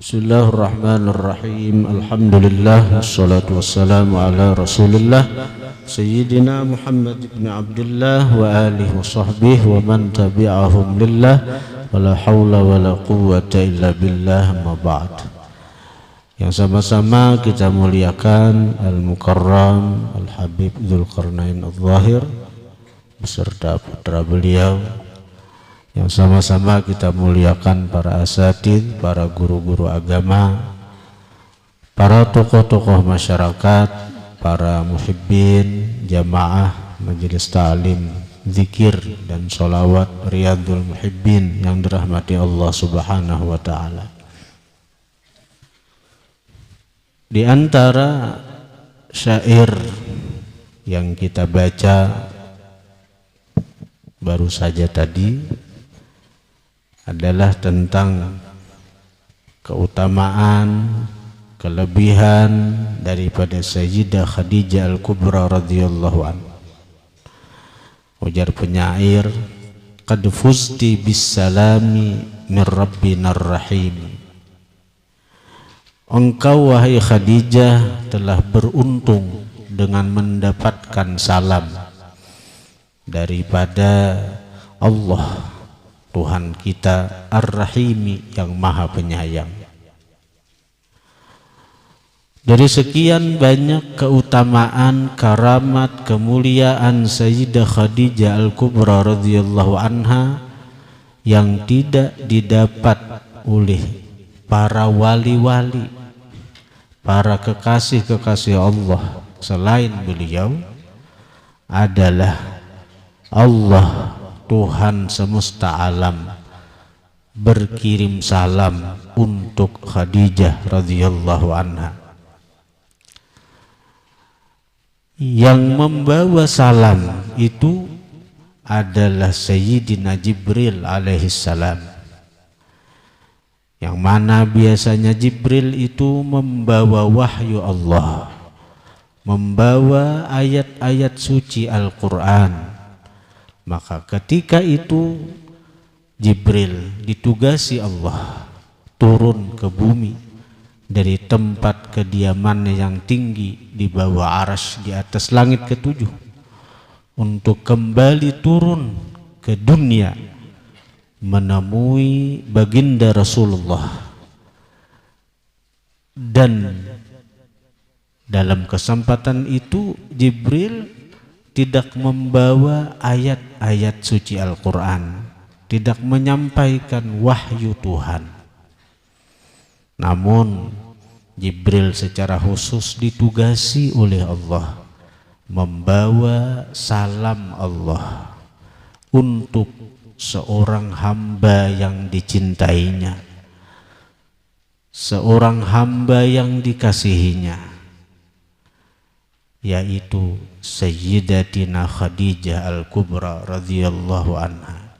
Bismillahirrahmanirrahim. Alhamdulillah wassalatu wassalamu ala Rasulillah Sayyidina Muhammad ibn Abdullah wa alihi wa sahbihi wa man tabi'ahum lillah wa la hawla wa la quwwata illa billah, ma ba'd. Yang sama-sama kita muliakan Al-Mukarram Al-Habib Dzulqarnain Adz-Dzahir beserta putra beliau, yang sama-sama kita muliakan para asatidz, para guru-guru agama, para tokoh-tokoh masyarakat, para muhibbin, jamaah, majelis ta'lim, zikir dan sholawat Riyadul Muhibbin yang dirahmati Allah Subhanahu wa ta'ala. Di antara syair yang kita baca baru saja tadi adalah tentang keutamaan, kelebihan daripada Sayyidah Khadijah Al-Kubra radhiyallahu anha. Ujar penyair, qad fuzti bis salami min rabbinar rahim. Engkau wahai Khadijah telah beruntung dengan mendapatkan salam daripada Allah Tuhan kita Ar-Rahimi yang maha penyayang. Dari sekian banyak keutamaan, karamat, kemuliaan Sayyidah Khadijah Al-Kubra radhiyallahu anha yang tidak didapat oleh para wali-wali, para kekasih-kekasih Allah selain beliau, adalah Allah Tuhan semesta alam berkirim salam untuk Khadijah radhiyallahu anha. Yang membawa salam itu adalah Sayyidina Jibril alaihissalam, yang mana biasanya Jibril itu membawa wahyu Allah, membawa ayat-ayat suci Al-Quran. Maka ketika itu Jibril ditugasi Allah turun ke bumi dari tempat kediamannya yang tinggi di bawah arasy di atas langit ketujuh untuk kembali turun ke dunia menemui baginda Rasulullah. Dan dalam kesempatan itu Jibril tidak membawa ayat-ayat suci Al-Quran, tidak menyampaikan wahyu Tuhan. Namun Jibril secara khusus ditugasi oleh Allah membawa salam Allah untuk seorang hamba yang dicintainya, seorang hamba yang dikasihinya, yaitu Sayyidatina Khadijah Al-Kubra radhiyallahu anha.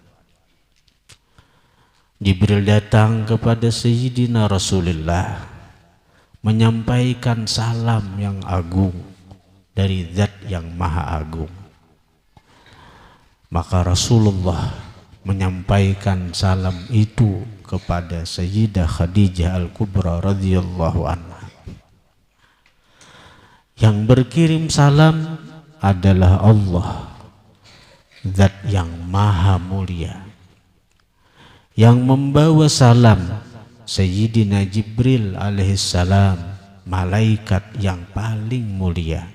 Jibril datang kepada Sayyidina Rasulullah menyampaikan salam yang agung dari Zat yang Maha Agung. Maka Rasulullah menyampaikan salam itu kepada Sayyidah Khadijah Al-Kubra radhiyallahu anha. Yang berkirim salam adalah Allah, Zat yang maha mulia. Yang membawa salam Sayyidina Jibril alaihissalam, malaikat yang paling mulia.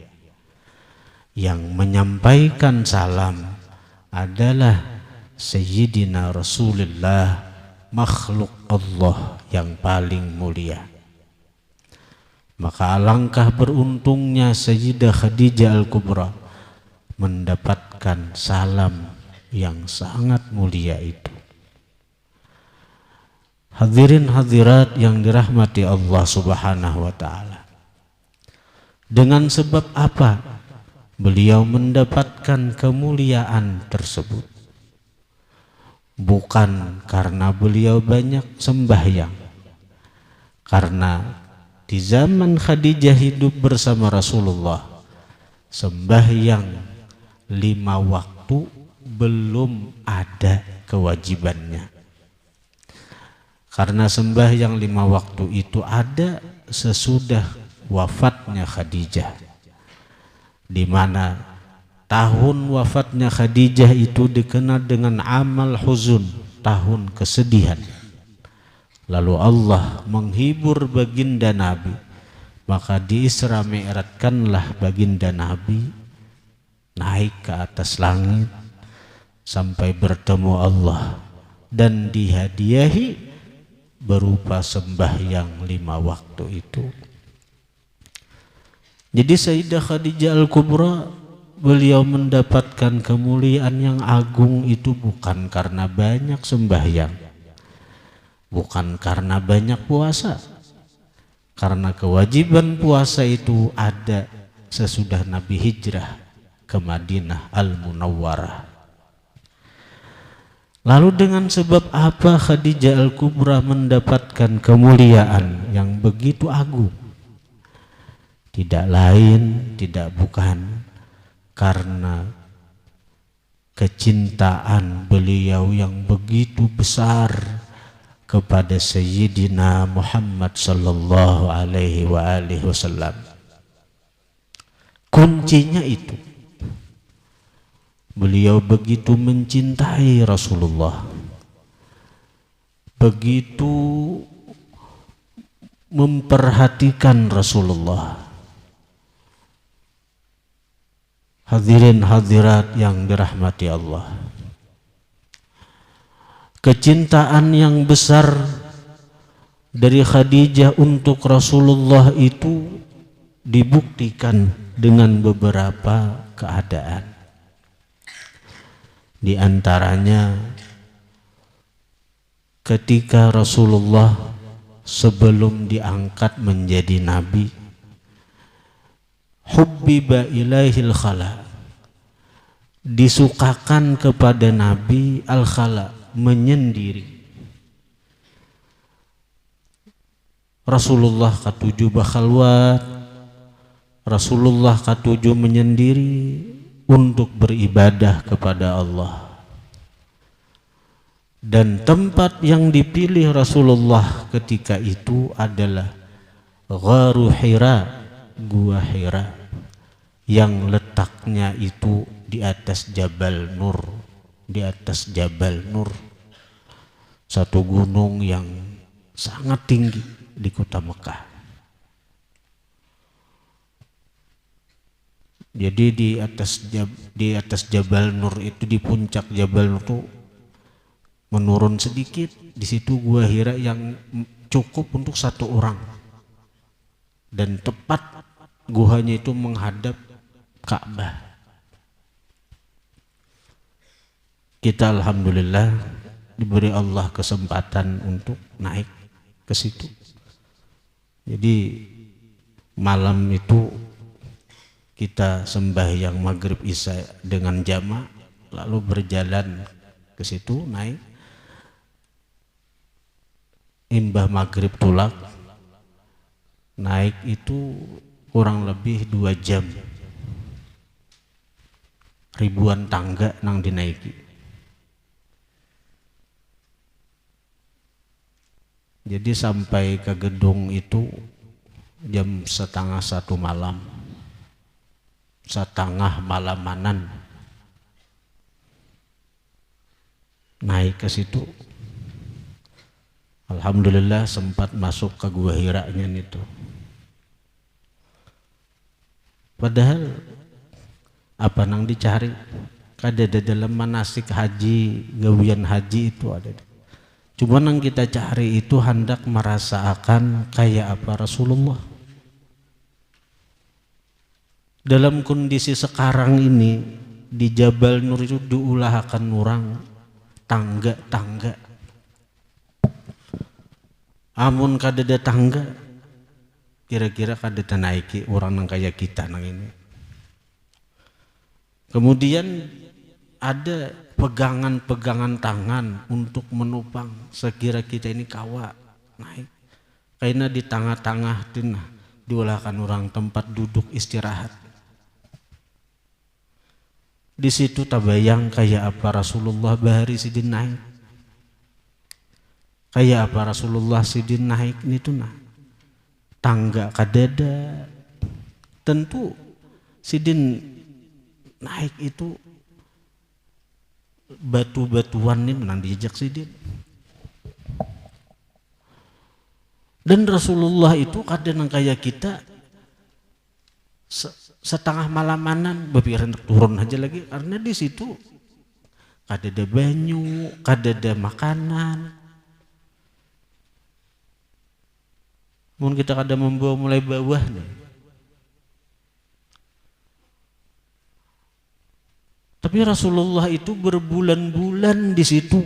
Yang menyampaikan salam adalah Sayyidina Rasulullah, makhluk Allah yang paling mulia. Maka alangkah beruntungnya Sayyidah Khadijah Al-Kubra mendapatkan salam yang sangat mulia itu. Hadirin hadirat yang dirahmati Allah Subhanahu wa ta'ala. Dengan sebab apa beliau mendapatkan kemuliaan tersebut? Bukan karena beliau banyak sembahyang, karena di zaman Khadijah hidup bersama Rasulullah, sembahyang 5 waktu belum ada kewajibannya. Karena sembahyang 5 waktu itu ada sesudah wafatnya Khadijah, di mana tahun wafatnya Khadijah itu dikenal dengan amal huzun, tahun kesedihan. Lalu Allah menghibur baginda Nabi, maka di Isra Mi'rajkanlah baginda Nabi naik ke atas langit sampai bertemu Allah dan dihadiahi berupa sembahyang 5 waktu itu. Jadi Sayyidah Khadijah Al-Kubra, beliau mendapatkan kemuliaan yang agung itu bukan karena banyak sembahyang, bukan karena banyak puasa, karena kewajiban puasa itu ada sesudah Nabi hijrah ke Madinah Al-Munawwarah. Lalu dengan sebab apa Khadijah Al-Kubra mendapatkan kemuliaan yang begitu agung? Tidak lain, tidak bukan karena kecintaan beliau yang begitu besar kepada Sayyidina Muhammad sallallahu alaihi wasallam. Kuncinya itu, beliau begitu mencintai Rasulullah, begitu memperhatikan Rasulullah. Hadirin hadirat yang dirahmati Allah, kecintaan yang besar dari Khadijah untuk Rasulullah itu dibuktikan dengan beberapa keadaan. Di antaranya ketika Rasulullah sebelum diangkat menjadi nabi, hubbiba ilaihil khala, disukakan kepada Nabi al-khala, menyendiri. Rasulullah katuju bakhalwat, Rasulullah katuju menyendiri untuk beribadah kepada Allah. Dan tempat yang dipilih Rasulullah ketika itu adalah Gharu Hira, Gua Hira, yang letaknya itu di atas Jabal Nur, di atas Jabal Nur, satu gunung yang sangat tinggi di kota Mekah. Jadi di atas Jabal Nur itu, di puncak Jabal Nur itu menurun sedikit, di situ Gua Hira yang cukup untuk 1 orang, dan tepat guhanya itu menghadap Ka'bah. Kita alhamdulillah diberi Allah kesempatan untuk naik ke situ. Jadi malam itu kita sembahyang maghrib isya dengan jamaah, lalu berjalan ke situ, naik, imbah maghrib tulak, naik itu kurang lebih 2 jam, ribuan tangga nang dinaiki. Jadi sampai ke gedung itu jam 12:30 malam, 1/2 malamanan naik ke situ. Alhamdulillah sempat masuk ke Gua Hiranya itu. Padahal apa nang dicari? Kada ada dalam manasik haji, gawian haji itu ada. Cuma nang kita cari itu hendak merasakan kayak apa Rasulullah. Dalam kondisi sekarang ini di Jabal Nur itu diulahkan orang tangga-tangga. Amun kadada tangga, kira-kira kadada naiki orang nang kayak kita nang ini. Kemudian ada pegangan-pegangan tangan untuk menopang sekira kita ini kawa naik. Karena di tengah-tengah diulahkan orang tempat duduk istirahat. Di situ tabayang kayak apa Rasulullah bahari sidin naik. Kayak apa Rasulullah sidin naik itu nah tangga kadada. Tentu sidin naik itu batu-batuan ini menang dijak sidin. Dan Rasulullah itu kadang kayak kita setengah malamanan berpikiran turun aja lagi karena di situ kadada banyu, kadada makanan. Mungkin kita kada membawa mulai bawah nih. Tapi Rasulullah itu berbulan-bulan di situ.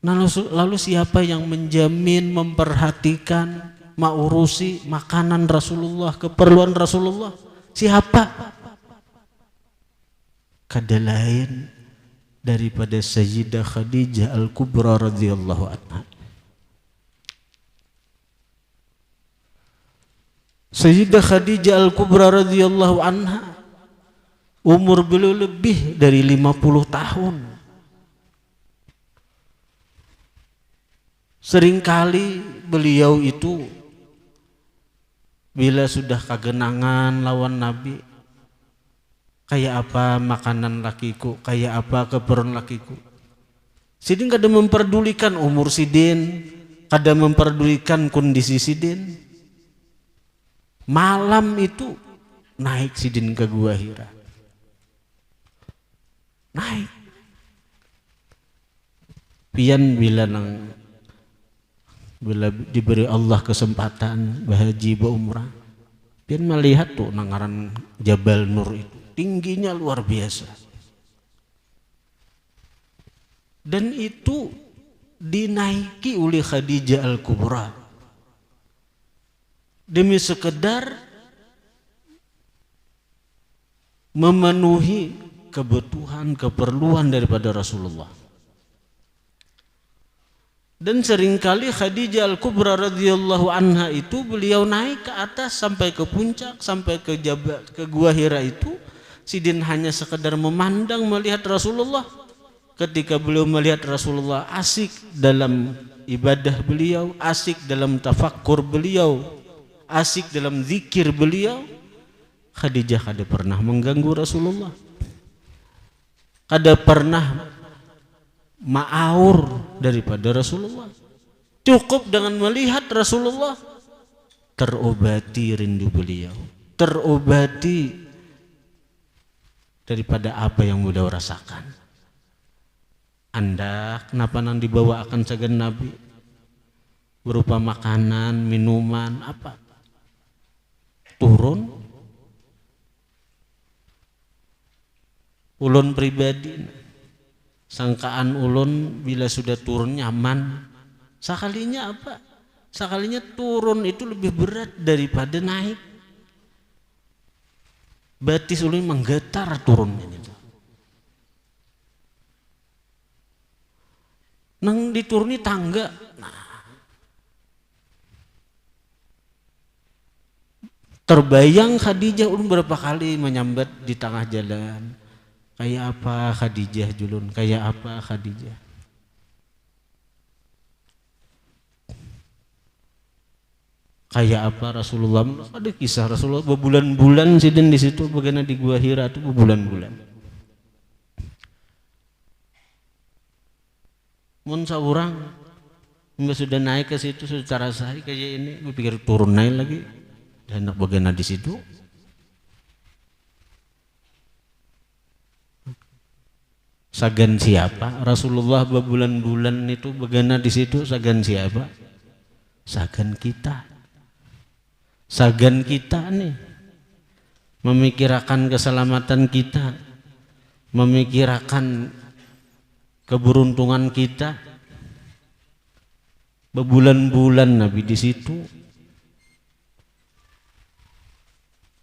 Lalu siapa yang menjamin, memperhatikan, mengurusi makanan Rasulullah, keperluan Rasulullah? Siapa? Kada lain daripada Sayyidah Khadijah Al-Kubra radhiyallahu anha. Sayyidah Khadijah Al-Kubra radhiyallahu anha umur beliau lebih dari 50 tahun. Seringkali beliau itu bila sudah kagenangan lawan Nabi, kayak apa makanan lakiku, kayak apa keperluan lakiku. Sidin kada memperdulikan umur sidin, kada memperdulikan kondisi sidin. Malam itu naik sidin ke Gua Hira. Naik. Pian bila diberi Allah kesempatan berhaji berumrah, pian melihat tuh nangaran Jabal Nur itu tingginya luar biasa. Dan itu dinaiki oleh Khadijah Al-Kubra demi sekedar memenuhi kebutuhan, keperluan daripada Rasulullah. Dan seringkali Khadijah Al-Kubra radhiyallahu anha itu beliau naik ke atas sampai ke puncak, sampai ke Gua Hira itu sidin hanya sekedar memandang, melihat Rasulullah. Ketika beliau melihat Rasulullah asik dalam ibadah beliau, asik dalam tafakkur beliau, asik dalam zikir beliau, Khadijah kada pernah mengganggu Rasulullah, kada pernah ma'aur daripada Rasulullah. Cukup dengan melihat Rasulullah terobati rindu beliau, terobati daripada apa yang beliau rasakan. Anda kenapa nang dibawa akan sagan Nabi berupa makanan, minuman, apa? Turun ulun pribadi, sangkaan ulun bila sudah turun nyaman, sekalinya apa? Sekalinya turun itu lebih berat daripada naik. Batis ulun menggetar turunnya itu. Nang dituruni tangga, terbayang Khadijah ulun berapa kali menyambat di tengah jalan. Kayak apa Khadijah julun, kayak apa Khadijah. Kayak apa Rasulullah. Ada kisah Rasulullah berbulan-bulan sidin di situ, bagaimana di Gua Hira itu berbulan-bulan. Mun saurang enggak sudah naik ke situ secara sehari kayak ini, berpikir turun naik lagi. Hendak bagaimana di situ? Sagan siapa? Rasulullah berbulan-bulan itu bagaimana di situ? Sagan siapa? Sagan kita. Sagan kita nih. Memikirkan keselamatan kita, memikirkan keberuntungan kita. Berbulan-bulan Nabi di situ.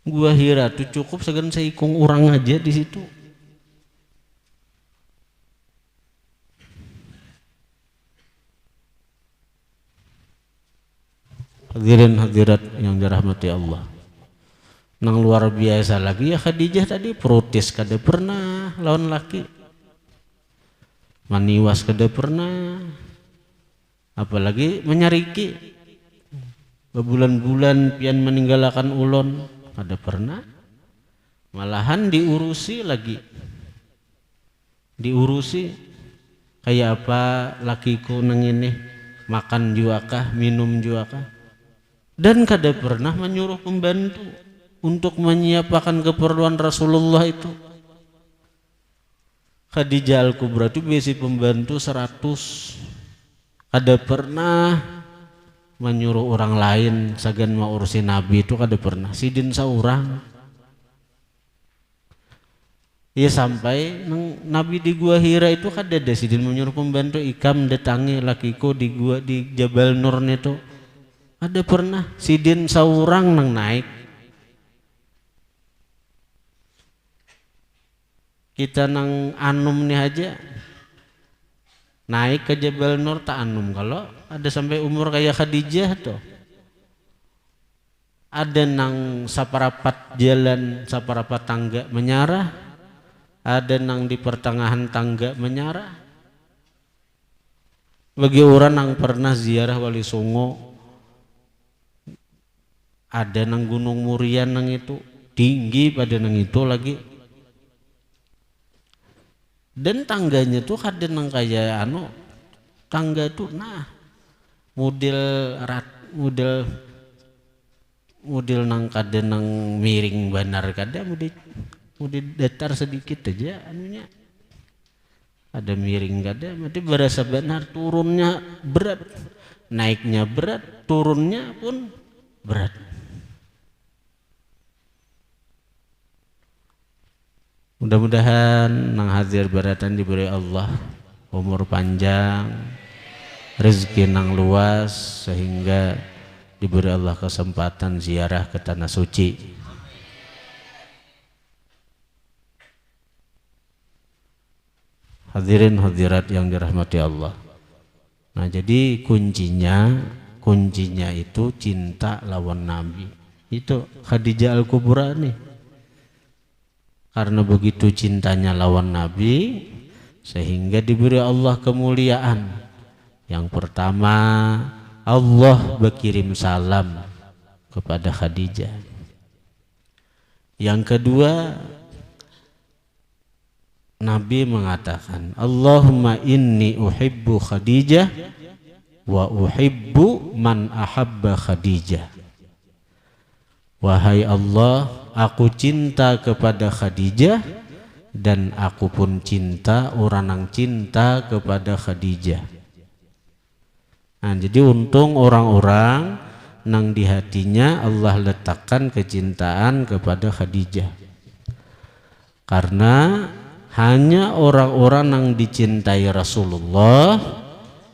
Gua Hira tuh cukup segan seikung orang aja di situ. Hadirin hadirat yang dirahmati Allah. Nang luar biasa lagi ya Khadijah tadi protes kada pernah lawan laki. maniwas kada pernah, apalagi menyariki berbulan-bulan pian meninggalkan ulon kada pernah, malahan diurusi lagi, diurusi kayak apa lakiku nang ini makan juakah, minum juakah, dan kada pernah menyuruh pembantu untuk menyiapkan keperluan Rasulullah itu. Khadijah Al-Kubra itu besi pembantu 100, kada pernah menyuruh orang lain sagan mau urusin Nabi itu, kada pernah, sidin seorang. Ya sampai Nabi di Gua Hira itu kada ada sidin menyuruh pembantu ikam datangi lakiku di gua di Jabal Nur itu, ada pernah sidin seorang nang naik. Kita nang anum nih aja naik ke Jabal Nur tak anum, kalau ada sampai umur kayak Khadijah tuh. Ada nang saparapat jalan, saparapat tangga menyarah, ada nang di pertengahan tangga menyarah. Bagi orang nang pernah ziarah Wali Songo, ada nang Gunung Murian nang itu tinggi pada nang itu lagi, dan tangganya tuh kada nang kayak tangga tuh model nang kada nang miring benar, kada model datar sedikit aja anunya, ada miring kada, berarti berasa benar. Turunnya berat, naiknya berat, turunnya pun berat. Mudah-mudahan nang hadir baratan diberi Allah umur panjang, rezeki nang luas, sehingga diberi Allah kesempatan ziarah ke tanah suci. Hadirin hadirat yang dirahmati Allah. Nah, jadi kuncinya itu cinta lawan Nabi. Itu Khadijah Al-Kubra nih. Karena begitu cintanya lawan Nabi, sehingga diberi Allah kemuliaan. Yang pertama, Allah berkirim salam kepada Khadijah. Yang kedua, Nabi mengatakan, Allahumma inni uhibbu Khadijah wa uhibbu man ahabba Khadijah. Wahai Allah, aku cinta kepada Khadijah dan aku pun cinta orang yang cinta kepada Khadijah. Nah, jadi untung orang-orang nang di hatinya Allah letakkan kecintaan kepada Khadijah. Karena hanya orang-orang yang dicintai Rasulullah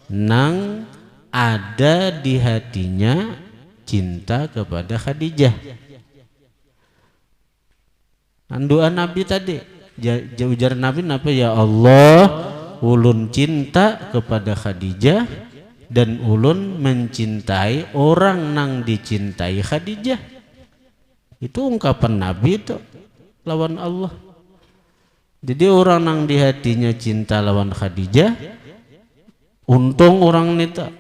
nang ada di hatinya cinta kepada Khadijah. Doa Nabi tadi, ujar Nabi apa? Ya Allah, ulun cinta kepada Khadijah dan ulun mencintai orang nang dicintai Khadijah. Itu ungkapan Nabi itu lawan Allah. Jadi orang nang di hatinya cinta lawan Khadijah, untung orang nita.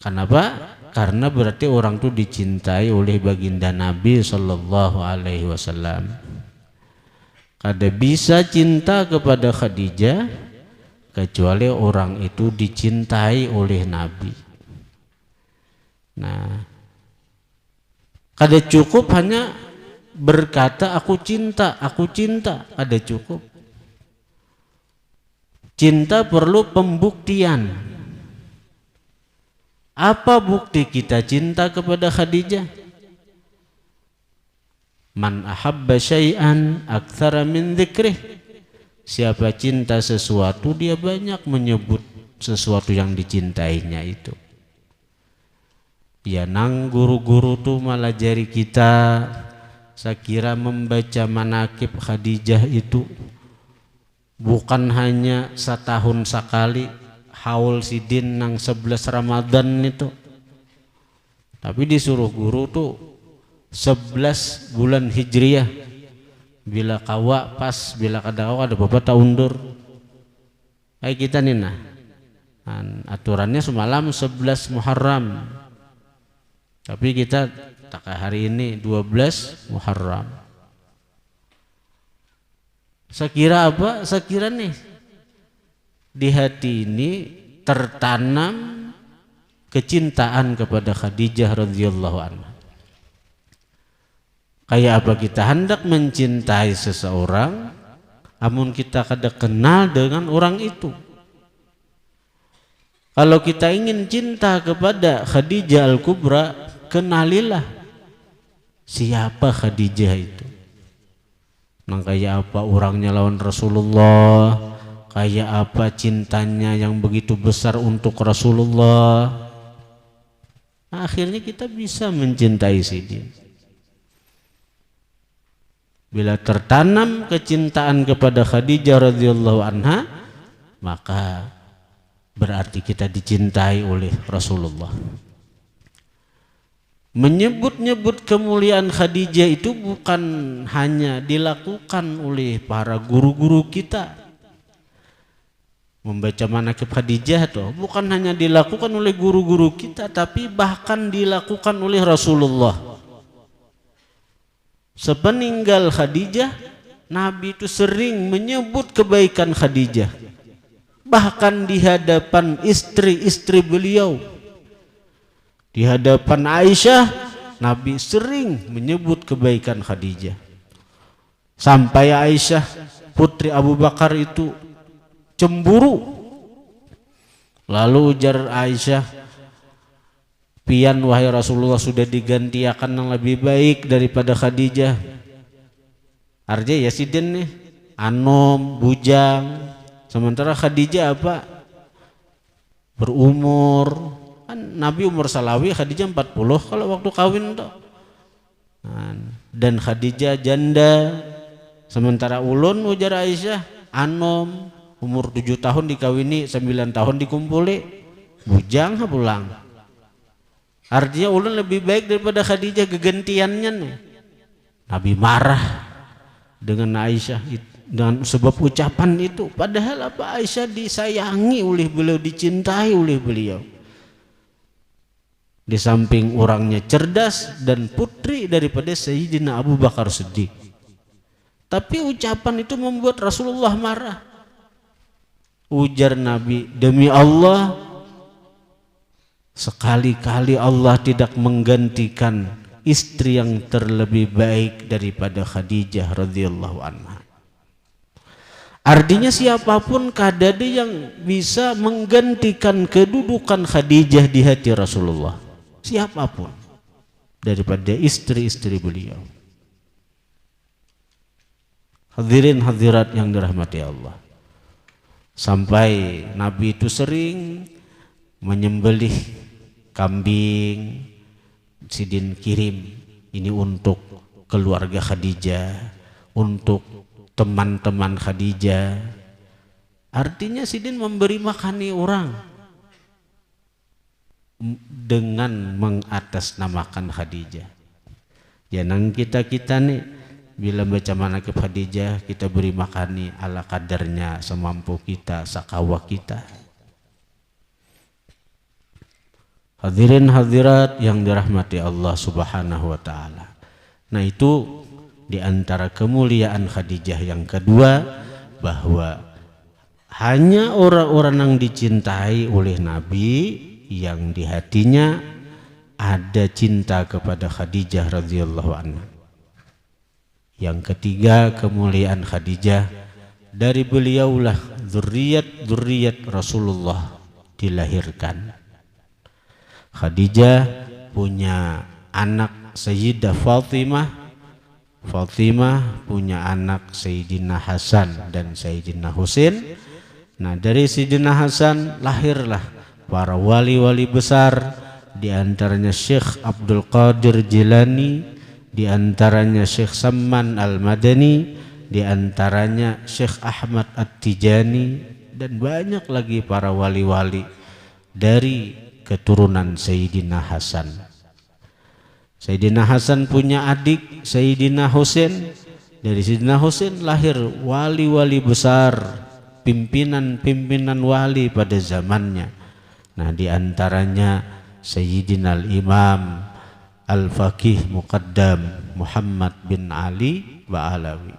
Kenapa? Karena berarti orang itu dicintai oleh baginda Nabi Sallallahu Alaihi Wasallam. Kada bisa cinta kepada Khadijah kecuali orang itu dicintai oleh Nabi. Nah, kada cukup hanya berkata aku cinta, kada cukup. Cinta perlu pembuktian. Apa bukti kita cinta kepada Khadijah? Man ahabba syai'an aktsara min dzikrih. Siapa cinta sesuatu, dia banyak menyebut sesuatu yang dicintainya itu. Ya nang guru-guru tuh malah jari kita, saya kira membaca manakib Khadijah itu bukan hanya setahun sekali, haul sidin nang 11 Ramadan itu, tapi disuruh guru tuh 11 bulan Hijriyah, bila kawa pas, bila kada kawa ada bapak tak undur. kayak kita nih nah. Aturannya semalam 11 Muharram. Tapi kita tak hari ini 12 Muharram. Saya kira apa? Saya kira nih di hati ini tertanam kecintaan kepada Khadijah radhiyallahu anha. Kayak apa kita hendak mencintai seseorang, namun kita kada kenal dengan orang itu. Kalau kita ingin cinta kepada Khadijah Al-Kubra, kenalilah siapa Khadijah itu. Nah, kayak apa orangnya lawan Rasulullah, kayak apa cintanya yang begitu besar untuk Rasulullah. Nah, akhirnya kita bisa mencintai Sidin. Bila tertanam kecintaan kepada Khadijah radhiyallahu anha, maka berarti kita dicintai oleh Rasulullah. Menyebut-nyebut kemuliaan Khadijah itu bukan hanya dilakukan oleh para guru-guru kita. Membaca manaqib Khadijah itu bukan hanya dilakukan oleh guru-guru kita, tapi bahkan dilakukan oleh Rasulullah. Sepeninggal Khadijah, Nabi itu sering menyebut kebaikan Khadijah. Bahkan di hadapan istri-istri beliau, di hadapan Aisyah, Nabi sering menyebut kebaikan Khadijah. Sampai Aisyah, putri Abu Bakar itu cemburu. Lalu ujar Aisyah, pian wahai Rasulullah, sudah digantikan yang lebih baik daripada Khadijah. Artinya ya Sidin nih, anom, bujang. Sementara Khadijah apa? Berumur. Kan Nabi umur salawi, Khadijah 40 kalau waktu kawin tuh. Dan Khadijah janda. Sementara ulun ujar Aisyah, anom, umur 7 tahun dikawini, 9 tahun dikumpuli, bujang pulang. Artinya ulun lebih baik daripada Khadijah, kegantiannya nih. Nabi marah dengan Aisyah dengan sebab ucapan itu. Padahal apa? Aisyah disayangi oleh beliau, dicintai oleh beliau. Di samping orangnya cerdas dan putri daripada Sayyidina Abu Bakar Siddiq. Tapi ucapan itu membuat Rasulullah marah. Ujar Nabi, demi Allah, sekali-kali Allah tidak menggantikan istri yang terlebih baik daripada Khadijah radhiyallahu anha. Artinya siapapun kadada yang bisa menggantikan kedudukan Khadijah di hati Rasulullah, siapapun daripada istri-istri beliau. Hadirin hadirat yang dirahmati Allah, sampai Nabi itu sering menyembelih kambing. Sidin kirim ini untuk keluarga Khadijah, untuk teman-teman Khadijah. Artinya Sidin memberi makani orang dengan mengatasnamakan Khadijah. Ya nang kita nih bila baca manaqib Khadijah, kita beri makani ala kadarnya, semampu kita, sakawa kita. Hadirin hadirat yang dirahmati Allah Subhanahu wa taala. Nah, itu di antara kemuliaan Khadijah yang kedua, bahwa hanya orang-orang yang dicintai oleh Nabi yang di hatinya ada cinta kepada Khadijah radhiyallahu anha. Yang ketiga, kemuliaan Khadijah, dari beliaulah zuriat Rasulullah dilahirkan. Khadijah punya anak Sayyidah Fatimah, Fatimah punya anak Sayyidina Hasan dan Sayyidina Husain. Nah, dari Sayyidina Hasan lahirlah para wali-wali besar, di antaranya Syekh Abdul Qadir Jilani, di antaranya Syekh Samman Al-Madani, di antaranya Syekh Ahmad At-Tijani, dan banyak lagi para wali-wali dari keturunan Sayyidina Hasan. Sayyidina Hasan punya adik Sayyidina Husain. Dari Sayyidina Husain lahir wali-wali besar pimpinan-pimpinan wali pada zamannya. Nah, di antaranya Sayyidina Al-Imam Al-Faqih Muqaddam Muhammad bin Ali Ba'alawi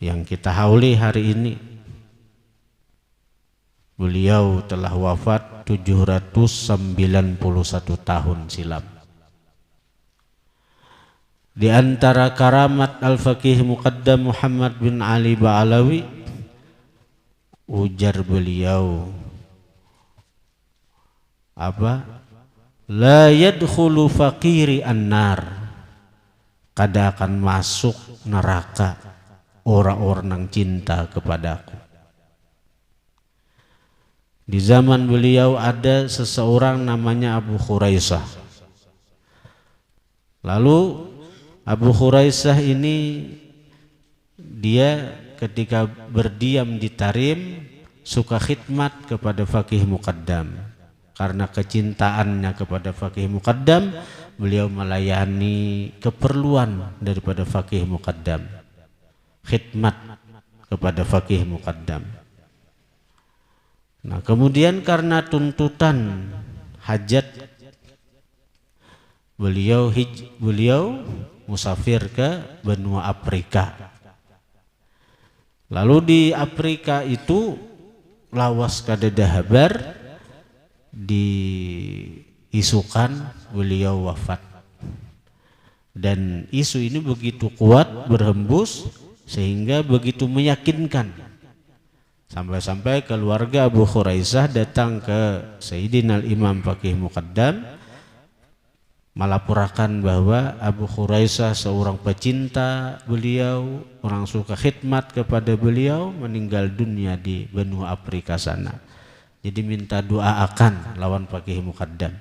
yang kita hauli hari ini. Beliau telah wafat 791 tahun silam. Di antara karamat Al-Faqih Muqaddam Muhammad bin Ali Ba'alawi, ujar beliau apa? La yadkhulu faqiri annar, kada akan masuk neraka orang-orang yang cinta kepadaku. Di zaman beliau ada seseorang namanya Abu Khuraisah. Lalu Abu Khuraisah ini dia ketika berdiam di Tarim suka khidmat kepada Faqih Muqaddam. Karena kecintaannya kepada Faqih Muqaddam, beliau melayani keperluan daripada Faqih Muqaddam. Khidmat kepada Faqih Muqaddam. Nah, kemudian karena tuntutan hajat beliau musafir ke benua Afrika. Lalu di Afrika itu lawas kadada habar diisukan beliau wafat. Dan isu ini begitu kuat berhembus sehingga begitu meyakinkan. Sampai-sampai keluarga Abu Khuraisah datang ke Sayyidina Al-Imam Faqih Muqaddam melaporkan bahwa Abu Khuraisah seorang pecinta beliau, orang suka khidmat kepada beliau, meninggal dunia di benua Afrika sana. Jadi minta doakan lawan Faqih Muqaddam.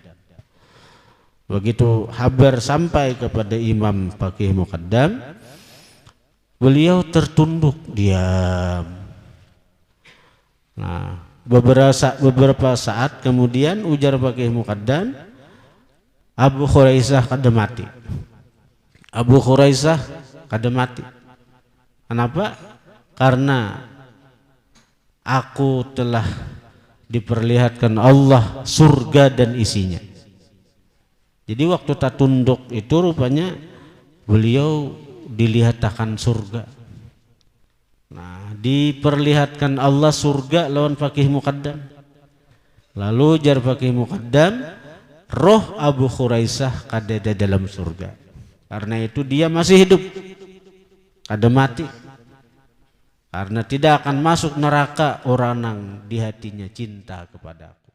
Begitu kabar sampai kepada Imam Faqih Muqaddam, beliau tertunduk diam. Nah, beberapa saat kemudian ujar Faqih Muqaddam, Abu Khuraisah kada mati. Abu Khuraisah kada mati. Kenapa? Karena aku telah diperlihatkan Allah surga dan isinya. Jadi waktu tak tunduk itu rupanya beliau dilihatkan surga. Nah, diperlihatkan Allah surga lawan Faqih Muqaddam. Lalu jar Faqih Muqaddam, roh Abu Khuraisah kada ada dalam surga. Karena itu dia masih hidup, kada mati. Karena tidak akan masuk neraka orang yang di hatinya cinta kepada aku.